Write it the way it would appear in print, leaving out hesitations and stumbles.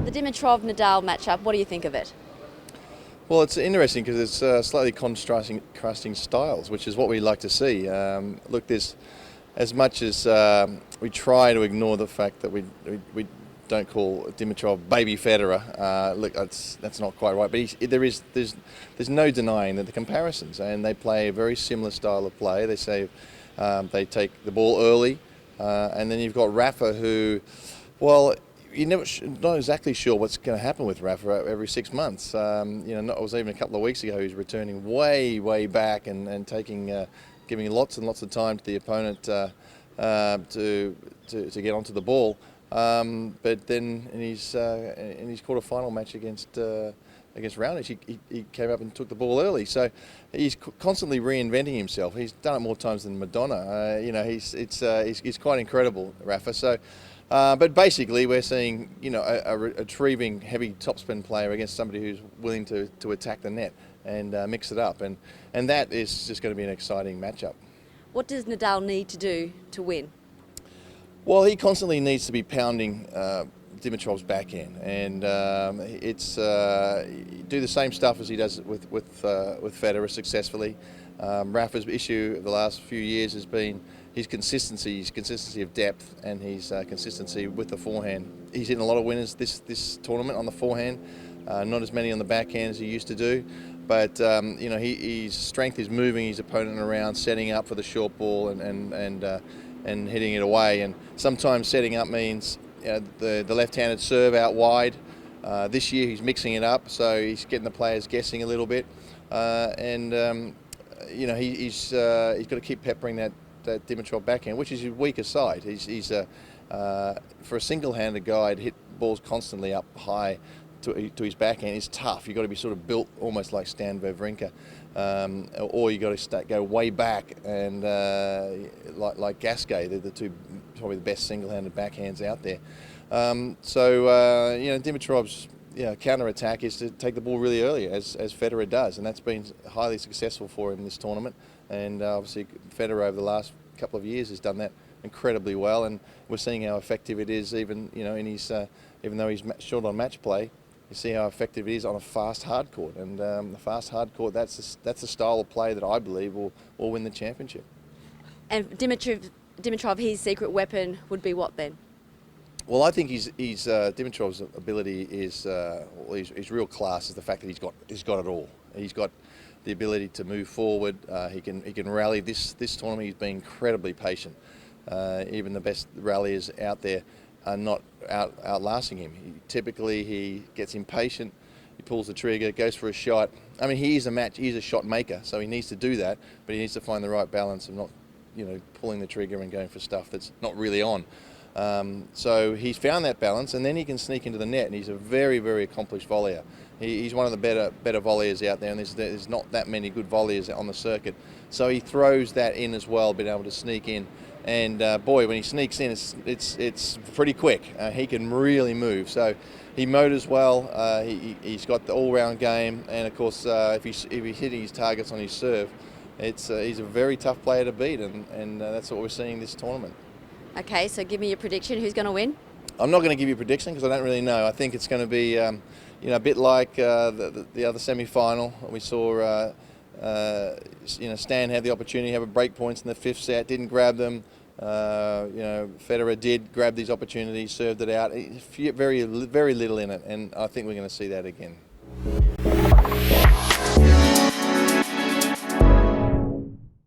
The Dimitrov-Nadal matchup, what do you think of it? Well, it's interesting because it's slightly contrasting styles, which is what we like to see. Look, there's as much as we try to ignore the fact that we don't call Dimitrov baby Federer. Look, that's not quite right. But there's no denying that the comparisons, and they play a very similar style of play. They say they take the ball early, and then you've got Rafa, who, well, you're not exactly sure what's going to happen with Rafa every 6 months. It was even a couple of weeks ago he was returning way back and giving lots and lots of time to the opponent to get onto the ball. But then in his quarter-final match against Raonic, he came up and took the ball early. So he's constantly reinventing himself. He's done it more times than Madonna. He's quite incredible, Rafa. So. But basically, we're seeing a retrieving heavy topspin player against somebody who's willing to attack the net and mix it up, and that is just going to be an exciting matchup. What does Nadal need to do to win? Well, he constantly needs to be pounding Dimitrov's backhand, and do the same stuff as he does with Federer successfully. Rafa's issue of the last few years has been his consistency of depth, and his consistency with the forehand. He's hitting a lot of winners this tournament on the forehand, not as many on the backhand as he used to do. But his strength is moving his opponent around, setting up for the short ball and hitting it away. And sometimes setting up means the left-handed serve out wide. This year he's mixing it up, so he's getting the players guessing a little bit, he's got to keep peppering that Dimitrov backhand, which is his weaker side. He's for a single-handed guy to hit balls constantly up high to his backhand is tough. You've got to be sort of built almost like Stan Wawrinka, or you got to go way back and like Gasquet. They're the two probably the best single-handed backhands out there. Dimitrov's counter-attack is to take the ball really early, as Federer does, and that's been highly successful for him this tournament. And obviously Federer over the last couple of years has done that incredibly well, and we're seeing how effective it is even in his even though he's short on match play. You see how effective it is on a fast hard court, and the fast hard court, that's the style of play that I believe will win the championship. And Dimitrov, his secret weapon would be what then? Well, I think Dimitrov's ability is his real class is the fact that he's got it all. He's got the ability to move forward. He can rally. This tournament he's been incredibly patient. Even the best ralliers out there are not outlasting him. Typically he gets impatient. He pulls the trigger, goes for a shot. I mean, he's a shot maker, so he needs to do that, but he needs to find the right balance of not pulling the trigger and going for stuff that's not really on. So he's found that balance, and then he can sneak into the net, and he's a very, very accomplished volleyer. He's one of the better volleyers out there, and there's not that many good volleyers on the circuit. So he throws that in as well, being able to sneak in. And boy, when he sneaks in, it's pretty quick. He can really move. So he motors well. He's got the all-round game, and of course, if he's hitting his targets on his serve, he's a very tough player to beat, and that's what we're seeing this tournament. Okay, so give me your prediction. Who's going to win? I'm not going to give you a prediction because I don't really know. I think it's going to be, a bit like the other semi-final. We saw, Stan had the opportunity to have a break points in the fifth set, didn't grab them. Federer did grab these opportunities, served it out. Very, very little in it, and I think we're going to see that again.